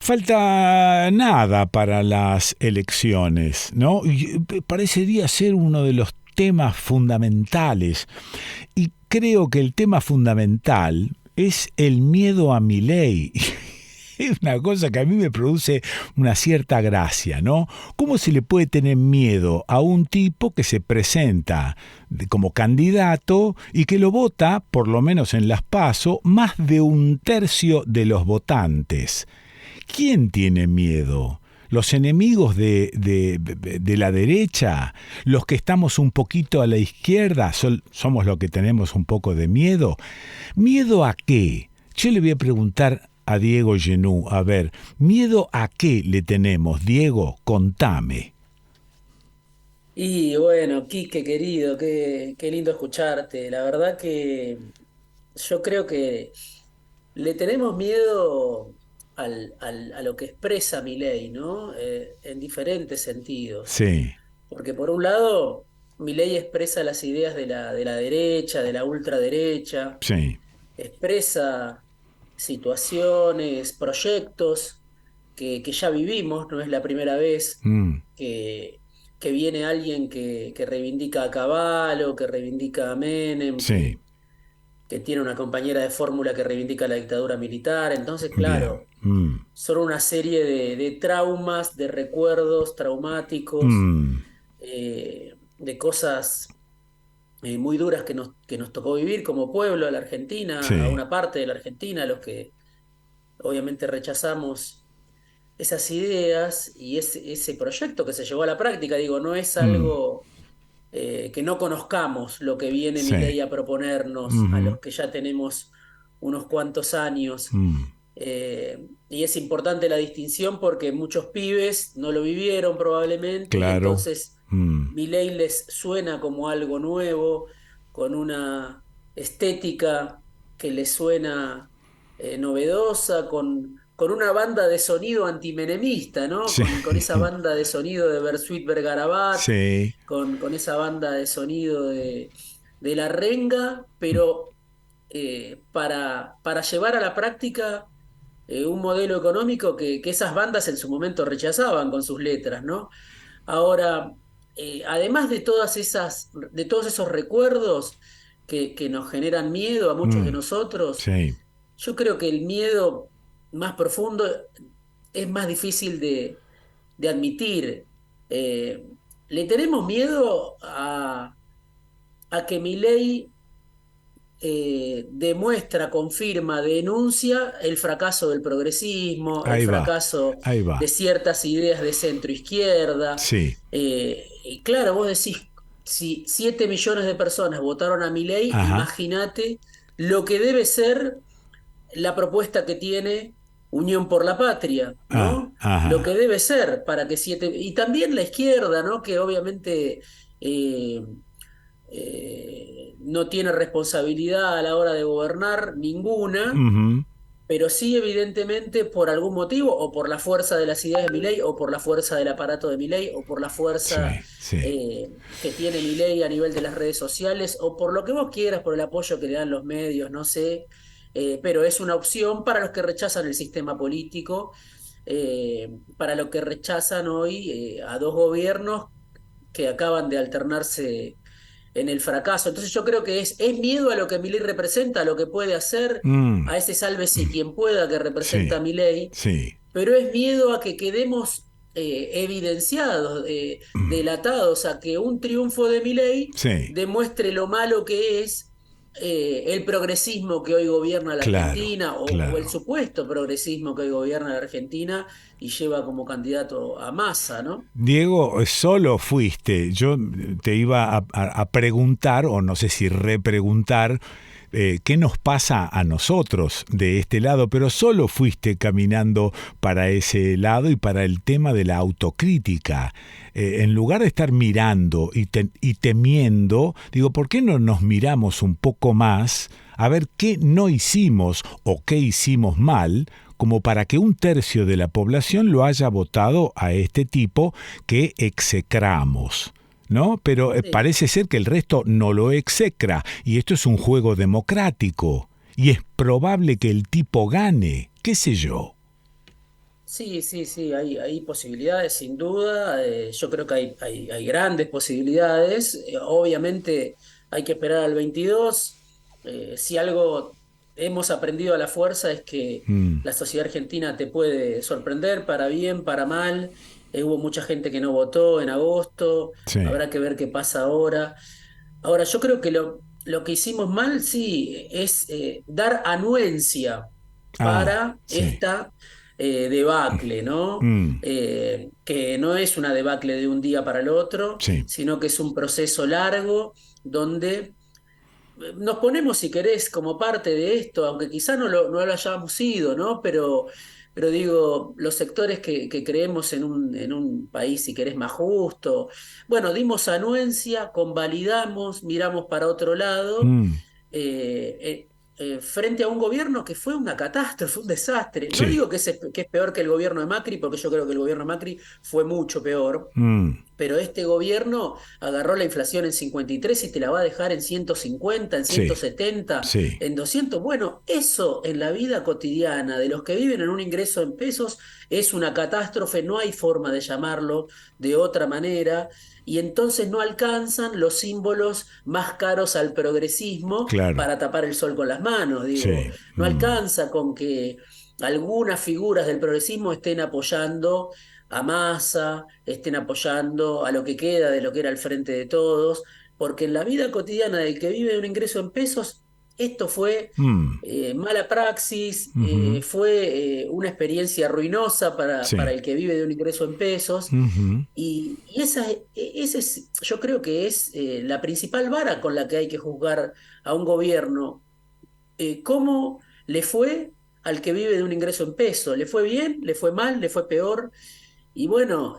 Falta nada para las elecciones, ¿no? Y parecería ser uno de los temas fundamentales. Y creo que el tema fundamental es el miedo a Milei. Es una cosa que a mí me produce una cierta gracia, ¿no? ¿Cómo se le puede tener miedo a un tipo que se presenta como candidato y que lo vota, por lo menos en las PASO, más de un tercio de los votantes? ¿Quién tiene miedo? ¿Los enemigos de la derecha? ¿Los que estamos un poquito a la izquierda? ¿Somos los que tenemos un poco de miedo? ¿Miedo a qué? Yo le voy a preguntar a Diego Genú, a ver, ¿miedo a qué le tenemos? Diego, contame. Y bueno, Quique, querido, qué lindo escucharte. La verdad que yo creo que le tenemos miedo a lo que expresa Milei, ¿no? En diferentes sentidos. Sí, Porque por un lado, Milei expresa las ideas de la derecha, de la ultraderecha, sí. expresa situaciones, proyectos que ya vivimos, no es la primera vez Mm, que, que viene alguien que reivindica a Cavallo, que reivindica a Menem, sí, que tiene una compañera de fórmula que reivindica la dictadura militar. Entonces, bien. claro, son una serie de traumas, de recuerdos traumáticos, Mm, de cosas muy duras que nos tocó vivir como pueblo a la Argentina, a sí. una parte de la Argentina, a los que obviamente rechazamos esas ideas y ese proyecto que se llevó a la práctica. Digo, no es Mm, algo que no conozcamos lo que viene sí. Milei a proponernos a Ujú, los que ya tenemos unos cuantos años. mm, Y es importante la distinción porque muchos pibes no lo vivieron probablemente y claro. entonces Mm, Milei les suena como algo nuevo, con una estética que les suena novedosa, con una banda de sonido antimenemista, ¿no? sí. Con esa banda de sonido de Bersuit Vergarabat, Sí. con esa banda de sonido de La Renga, pero para llevar a la práctica un modelo económico que esas bandas en su momento rechazaban con sus letras, ¿no? Ahora, además de todos esos recuerdos que nos generan miedo a muchos de Mm, nosotros, sí. yo creo que el miedo más profundo es más difícil de admitir. Eh, Le tenemos miedo a que Milei demuestra, confirma, denuncia el fracaso del progresismo, el Ahí va. fracaso Ahí de va. ciertas ideas de centro izquierda. Sí. Y claro, vos decís, si 7 millones de personas votaron a Milei, Ajá. imagínate lo que debe ser la propuesta que tiene Unión por la Patria, Ah, ¿no? Lo que ajá. debe ser para que siete... Y también la izquierda, ¿no? Que obviamente eh, no tiene responsabilidad a la hora de gobernar ninguna, Ujú, pero sí evidentemente por algún motivo, o por la fuerza de las ideas de Milei, o por la fuerza del aparato de Milei, o por la fuerza sí, sí. que tiene Milei a nivel de las redes sociales, o por lo que vos quieras, por el apoyo que le dan los medios, no sé, pero es una opción para los que rechazan el sistema político, para los que rechazan hoy a dos gobiernos que acaban de alternarse en el fracaso. Entonces yo creo que es miedo a lo que Milei representa, a lo que puede hacer, Mm, a ese sálvese quien pueda que representa sí, a Milei, sí. pero es miedo a que quedemos evidenciados, delatados, a que un triunfo de Milei Sí, demuestre lo malo que es el progresismo que hoy gobierna la claro, Argentina o el claro. supuesto progresismo que hoy gobierna la Argentina y lleva como candidato a Massa, ¿no? Diego, solo fuiste. Yo te iba a preguntar, o no sé si repreguntar, qué nos pasa a nosotros de este lado, pero solo fuiste caminando para ese lado y para el tema de la autocrítica. En lugar de estar mirando y temiendo, digo, ¿por qué no nos miramos un poco más a ver qué no hicimos o qué hicimos mal, como para que un tercio de la población lo haya votado a este tipo que execramos? ¿No? Pero Sí. parece ser que el resto no lo execra, y esto es un juego democrático, y es probable que el tipo gane, qué sé yo. Sí, sí, sí, hay posibilidades, sin duda. Yo creo que hay grandes posibilidades. Obviamente hay que esperar al 22. Si algo hemos aprendido a la fuerza es que Mm, la sociedad argentina te puede sorprender para bien, para mal. Hubo mucha gente que no votó en agosto. sí, Habrá que ver qué pasa ahora. Ahora, yo creo que lo que hicimos mal, sí, es dar anuencia ah, para sí, esta debacle, ¿no? mm, Que no es una debacle de un día para el otro, sí, sino que es un proceso largo donde nos ponemos, si querés, como parte de esto, aunque quizá no lo hayamos sido, ¿no? Pero digo, los sectores que creemos en un país, si querés, más justo, bueno, dimos anuencia, convalidamos, miramos para otro lado, mm, eh, frente a un gobierno que fue una catástrofe, un desastre. No sí, digo que es peor que el gobierno de Macri, porque yo creo que el gobierno de Macri fue mucho peor. mm, Pero este gobierno agarró la inflación en 53 y te la va a dejar en 150, en sí, 170, sí, en 200. Bueno, eso en la vida cotidiana de los que viven en un ingreso en pesos es una catástrofe, no hay forma de llamarlo de otra manera. Y entonces no alcanzan los símbolos más caros al progresismo claro, para tapar el sol con las manos. Digo, sí, no mm, alcanza con que algunas figuras del progresismo estén apoyando a Massa, estén apoyando a lo que queda de lo que era el Frente de Todos, porque en la vida cotidiana del que vive de un ingreso en pesos, esto fue mm, mala praxis, ujú, fue una experiencia ruinosa para sí, el que vive de un ingreso en pesos, ujú, y ese es, yo creo que es la principal vara con la que hay que juzgar a un gobierno. ¿Cómo le fue al que vive de un ingreso en pesos? ¿Le fue bien? ¿Le fue mal? ¿Le fue peor? Y bueno,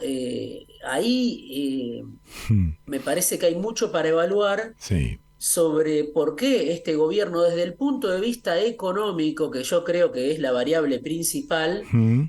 ahí mm, me parece que hay mucho para evaluar sí, sobre por qué este gobierno, desde el punto de vista económico, que yo creo que es la variable principal, mm,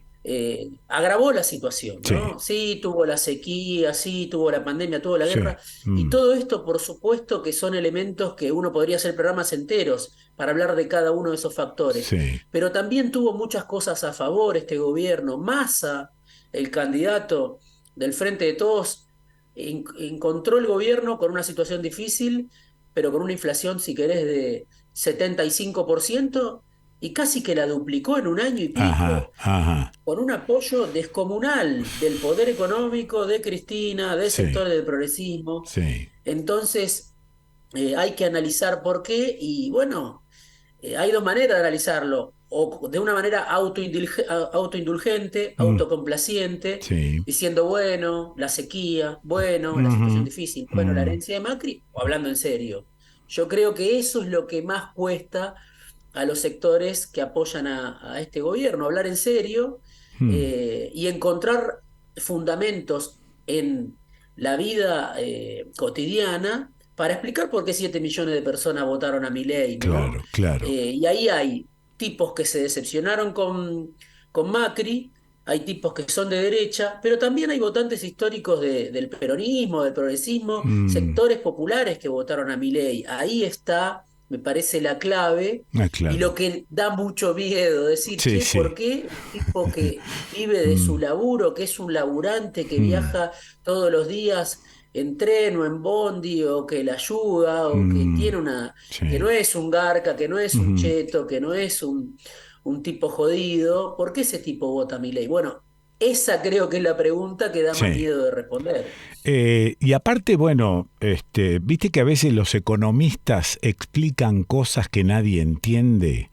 agravó la situación, sí, ¿no? Sí, tuvo la sequía, sí, tuvo la pandemia, tuvo la sí, guerra, y mm, todo esto, por supuesto, que son elementos que uno podría hacer programas enteros para hablar de cada uno de esos factores, sí, pero también tuvo muchas cosas a favor este gobierno. Massa, el candidato del Frente de Todos, encontró el gobierno con una situación difícil, pero con una inflación, si querés, de 75% y casi que la duplicó en un año y ajá, pico ajá, con un apoyo descomunal del poder económico de Cristina, del sí, sector del progresismo. sí, Entonces, hay que analizar por qué y bueno, hay dos maneras de analizarlo, o de una manera autoindulgente, mm, autocomplaciente, sí, diciendo, bueno, la sequía, bueno, la situación ujú, difícil, bueno, la mm, herencia de Macri, o hablando en serio. Yo creo que eso es lo que más cuesta a los sectores que apoyan a este gobierno, hablar en serio mm, y encontrar fundamentos en la vida cotidiana para explicar por qué 7 millones de personas votaron a Milei, ¿no? claro, claro, Y ahí hay tipos que se decepcionaron con Macri, hay tipos que son de derecha, pero también hay votantes históricos del peronismo, del progresismo, mm, sectores populares que votaron a Milei. Ahí está, me parece, la clave ah, y lo claro, que da mucho miedo, decir, sí, che, ¿por sí, qué un tipo que vive de su mm, laburo, que es un laburante, que mm, viaja todos los días en tren o en bondi, o que la ayuda, o que mm, tiene una, que no sí, es un garca, que no es un ujú. cheto, que no es un tipo jodido, ¿por qué ese tipo vota a Milei? Bueno, esa creo que es la pregunta que da más Sí. miedo de responder. Y aparte, bueno, viste que a veces los economistas explican cosas que nadie entiende.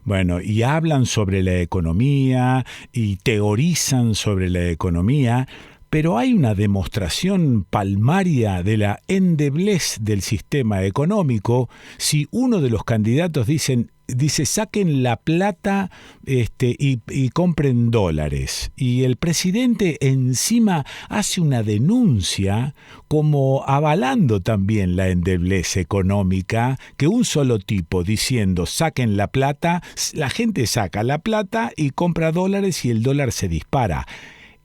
Bueno, y hablan sobre la economía y teorizan sobre la economía, pero hay una demostración palmaria de la endeblez del sistema económico si uno de los candidatos dice saquen la plata y compren dólares. Y el presidente encima hace una denuncia como avalando también la endeblez económica, que un solo tipo diciendo saquen la plata, la gente saca la plata y compra dólares y el dólar se dispara.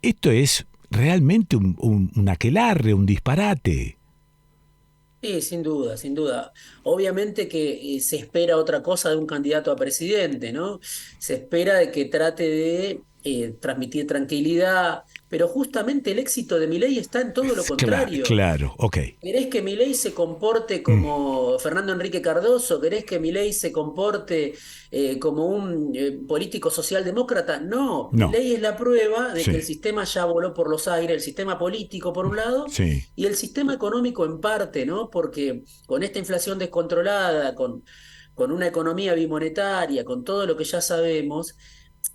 Esto es realmente un aquelarre, un disparate. Sí, sin duda, sin duda. Obviamente que se espera otra cosa de un candidato a presidente, ¿no? Se espera de que trate de transmitir tranquilidad, pero justamente el éxito de Milei está en todo lo Claro, contrario. claro, ok. ¿Querés que Milei se comporte Mm, como Fernando Enrique Cardoso? ¿Querés que Milei se comporte como un político socialdemócrata? No, no, Milei es la prueba de que el sí, sistema ya voló por los aires, el sistema político por un lado sí, y el sistema económico en parte, ¿no? Porque con esta inflación descontrolada, con una economía bimonetaria, con todo lo que ya sabemos,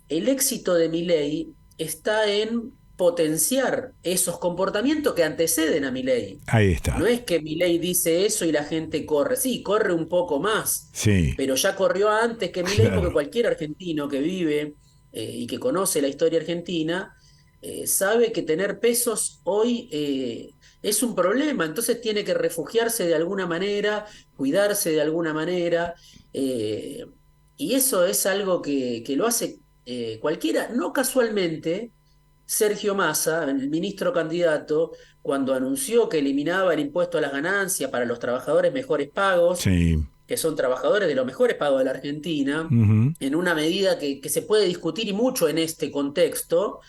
el éxito de Milei está en potenciar esos comportamientos que anteceden a Milei. ahí No está. es que Milei dice eso y la gente corre. Sí, corre un poco más, Sí, pero ya corrió antes que Milei porque claro, cualquier argentino que vive y que conoce la historia argentina sabe que tener pesos hoy es un problema. Entonces tiene que refugiarse de alguna manera, cuidarse de alguna manera. eh, y eso es algo que lo hace cualquiera. No casualmente, Sergio Massa, el ministro candidato, cuando anunció que eliminaba el impuesto a las ganancias para los trabajadores mejores pagos, sí. que son trabajadores de los mejores pagos de la Argentina, Ujú. en una medida que se puede discutir y mucho en este contexto.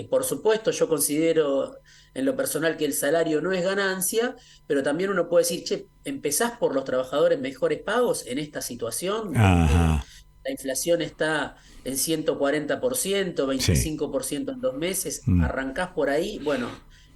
Por supuesto, yo considero en lo personal que el salario no es ganancia, pero también uno puede decir, che, empezás por los trabajadores mejores pagos en esta situación donde Ajá, la inflación está en 140%, sí. 25% en 2 meses, Mm. arrancás por ahí. Bueno,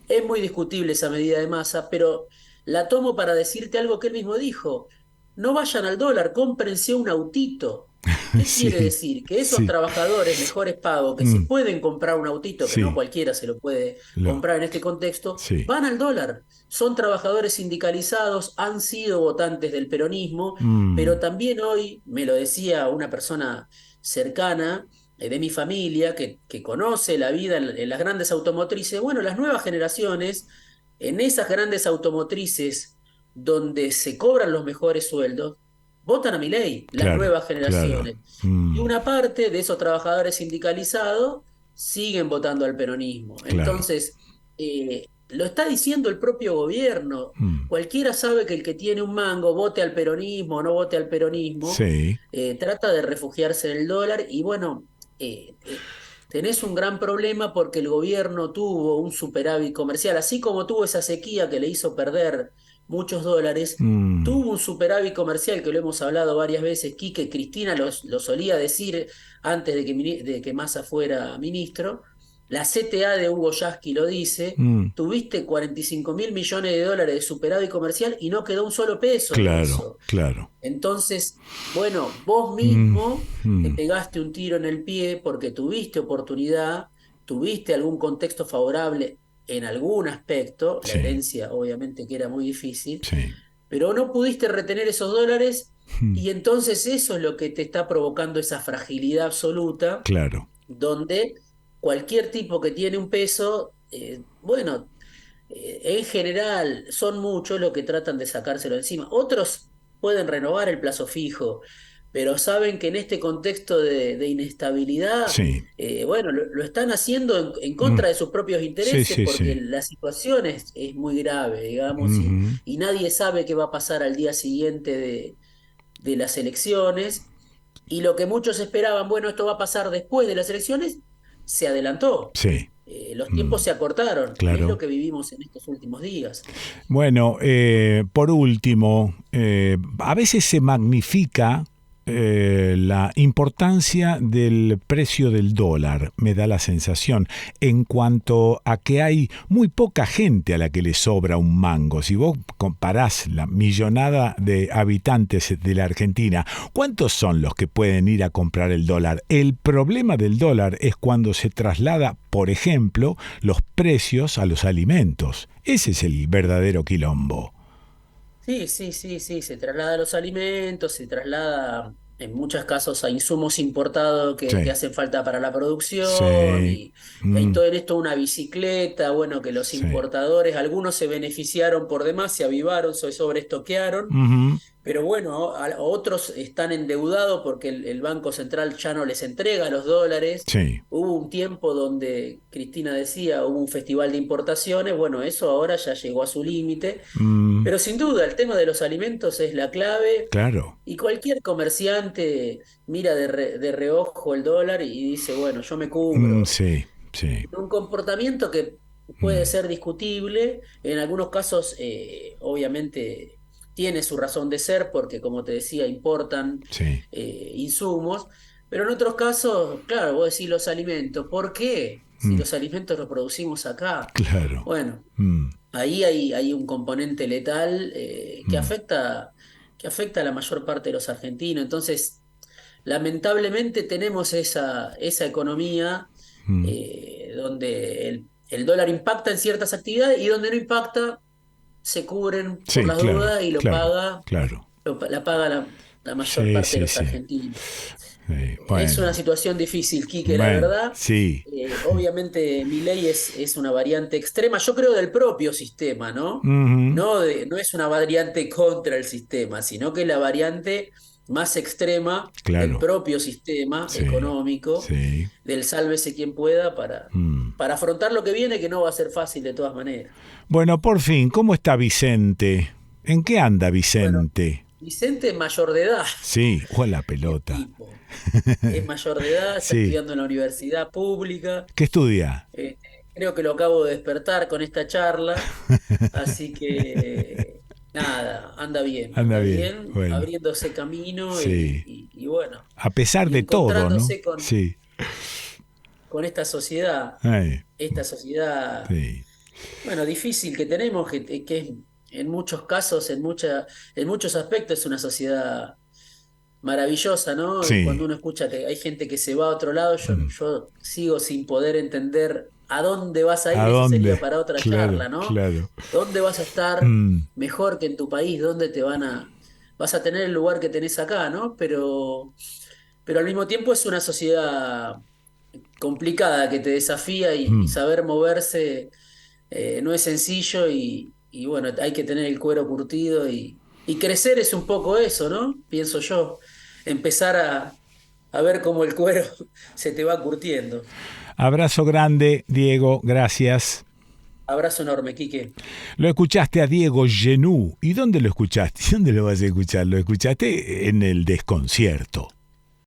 es muy discutible esa medida de masa, pero la tomo para decirte algo que él mismo dijo. No vayan al dólar, cómprense un autito. ¿Qué quiere Sí, decir? Que esos sí. trabajadores mejores pagos que se Mm, pueden comprar un autito, que no sí, cualquiera se lo puede lo, comprar en este contexto, sí. van al dólar. Son trabajadores sindicalizados, han sido votantes del peronismo, pero Mm, también hoy, me lo decía una persona cercana de mi familia, que conoce la vida en las grandes automotrices, bueno, las nuevas generaciones, en esas grandes automotrices donde se cobran los mejores sueldos, votan a Milei, las claro, nuevas claro. generaciones. Y Mm, una parte de esos trabajadores sindicalizados siguen votando al peronismo. claro. Entonces, lo está diciendo el propio gobierno. Mm, Cualquiera sabe que el que tiene un mango, vote al peronismo o no vote al peronismo, sí. trata de refugiarse en el dólar y bueno, tenés un gran problema porque el gobierno tuvo un superávit comercial, así como tuvo esa sequía que le hizo perder muchos dólares. Mm, Tuvo un superávit comercial que lo hemos hablado varias veces, Quique Cristina lo solía decir antes de que Massa fuera ministro. La CTA de Hugo Yasky lo dice, mm, tuviste 45.000 millones de dólares de superávit comercial y no quedó un solo peso de claro, eso. claro. Entonces, bueno, vos Mm, mismo te mm, pegaste un tiro en el pie porque tuviste oportunidad, tuviste algún contexto favorable en algún aspecto, la sí, herencia obviamente que era muy difícil, sí. pero no pudiste retener esos dólares Mm, y entonces eso es lo que te está provocando esa fragilidad absoluta, claro. donde cualquier tipo que tiene un peso, bueno, en general son muchos los que tratan de sacárselo encima. Otros pueden renovar el plazo fijo, pero saben que en este contexto de inestabilidad, Sí. bueno, lo están haciendo en Mm, contra de sus propios sí, intereses sí, porque sí. la situación es muy grave, digamos, Ujú. y nadie sabe qué va a pasar al día siguiente de las elecciones. Y lo que muchos esperaban, bueno, esto va a pasar después de las elecciones, se adelantó. Sí. Los Mm, tiempos se acortaron y es lo claro. que vivimos en estos últimos días. Bueno, por último, a veces se magnifica la importancia del precio del dólar, me da la sensación, en cuanto a que hay muy poca gente a la que le sobra un mango. Si vos comparás la millonada de habitantes de la Argentina, ¿cuántos son los que pueden ir a comprar el dólar? El problema del dólar es cuando se traslada, por ejemplo, los precios a los alimentos. Ese es el verdadero quilombo. Sí, sí, sí, sí, se traslada a los alimentos, se traslada en muchos casos a insumos importados que Sí, hacen falta para la producción sí, y hay mm, todo en esto una bicicleta, bueno, que los sí. importadores, algunos se beneficiaron por demás, se avivaron, se sobreestoquearon. Ujú. Pero bueno, a otros están endeudados porque el Banco Central ya no les entrega los dólares. Sí. Hubo un tiempo donde, Cristina decía, hubo un festival de importaciones. Bueno, eso ahora ya llegó a su límite. Mm, Pero sin duda, el tema de los alimentos es la clave. claro. Y cualquier comerciante mira de reojo el dólar y dice, bueno, yo me cubro. Sí, sí. Un comportamiento que puede Mm, ser discutible, en algunos casos obviamente tiene su razón de ser porque como te decía importan sí, insumos, pero en otros casos, claro, vos decís los alimentos, ¿por qué? Si mm, los alimentos los producimos acá. claro. Bueno, Mm, ahí hay un componente letal mm, que afecta a la mayor parte de los argentinos. Entonces, lamentablemente tenemos esa economía mm. donde el dólar impacta en ciertas actividades y donde no impacta, se cubren por Sí, las claro, dudas y claro, claro. la paga la mayor Sí, parte de sí, los sí. argentinos. Es una Bueno, situación difícil, Quique, la bueno, verdad. sí. Obviamente mi ley es una variante extrema, yo creo del propio sistema, ¿no? Ujú, No es una variante contra el sistema, sino que la variante más extrema del claro, propio sistema sí, económico, sí. del sálvese quien pueda Mm. para afrontar lo que viene, que no va a ser fácil de todas maneras. Bueno, por fin, ¿cómo está Vicente? ¿En qué anda Bueno, Vicente? Vicente es mayor de edad, Sí, o la el pelota. tipo. Es mayor de edad, está Sí. estudiando en la universidad pública. ¿Qué estudia? Eh, Creo que lo acabo de despertar con esta charla, así que nada, Anda anda bien. bien, Bueno, abriéndose camino sí. y bueno, A pesar y de todo, ¿no? encontrándose Sí. con Ay, esta sociedad, sí. bueno, difícil que tenemos, que es en muchos casos, en muchos aspectos es una sociedad maravillosa, ¿no? Cuando Sí. uno escucha que hay gente que se va a otro lado, Mm. yo sigo sin poder entender a dónde vas a ¿A ir, eso sería dónde? para otra Claro, charla, ¿no? claro. ¿Dónde vas a estar Mm, mejor que en tu país? ¿Dónde vas a tener el lugar que tenés acá, ¿no? Pero al mismo tiempo es una sociedad complicada que te desafía y mm. saber moverse no es sencillo y bueno, hay que tener el cuero curtido y crecer es un poco eso, ¿no? Pienso yo, empezar a ver cómo el cuero se te va curtiendo. Abrazo grande, Diego, gracias. Abrazo enorme, Quique. Lo escuchaste a Diego Genú. ¿Y dónde lo escuchaste? ¿Dónde lo vas a escuchar? Lo escuchaste en el desconcierto.